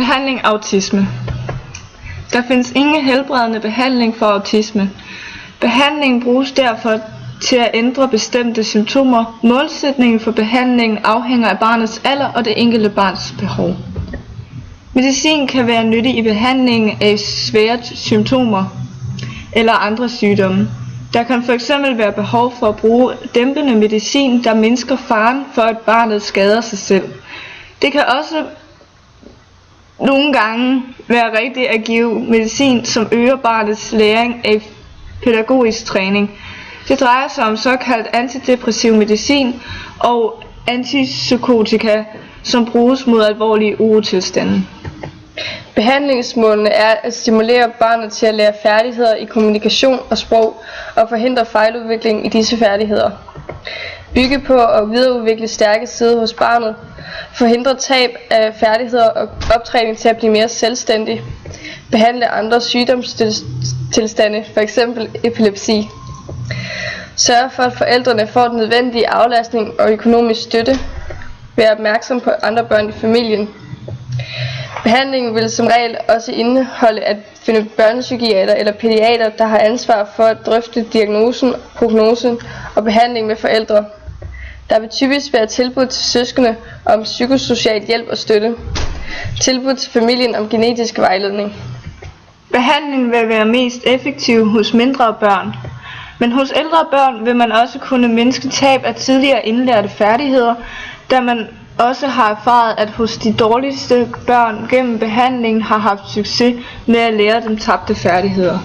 Behandling af autisme. Der findes ingen helbredende behandling for autisme. Behandlingen bruges derfor til at ændre bestemte symptomer. Målsætningen for behandlingen afhænger af barnets alder og det enkelte barns behov. Medicin kan være nyttig i behandlingen af svære symptomer eller andre sygdomme. Der kan fx være behov for at bruge dæmpende medicin, der mindsker faren for, at barnet skader sig selv. Det kan også nogle gange være rigtigt at give medicin, som øger barnets læring af pædagogisk træning. Det drejer sig om såkaldt antidepressiv medicin og antipsykotika, som bruges mod alvorlige urotilstande. Behandlingsmålene er at stimulere barnet til at lære færdigheder i kommunikation og sprog og forhindre fejludvikling i disse færdigheder. Bygge på og videreudvikle stærke sider hos barnet. Forhindre tab af færdigheder og optræning til at blive mere selvstændig. Behandle andre sygdomstilstande, f.eks. epilepsi. Sørge for, at forældrene får den nødvendige aflastning og økonomisk støtte. Vær opmærksom på andre børn i familien. Behandlingen vil som regel også indeholde at finde børnepsykiater eller pædiater, der har ansvar for at drøfte diagnosen, prognosen og behandling med forældre. Der vil typisk være tilbud til søskende om psykosocial hjælp og støtte. Tilbud til familien om genetisk vejledning. Behandlingen vil være mest effektiv hos mindre børn. Men hos ældre børn vil man også kunne mindske tab af tidligere indlærte færdigheder, da man også har erfaret, at hos de dårligste børn gennem behandlingen har haft succes med at lære dem tabte færdigheder.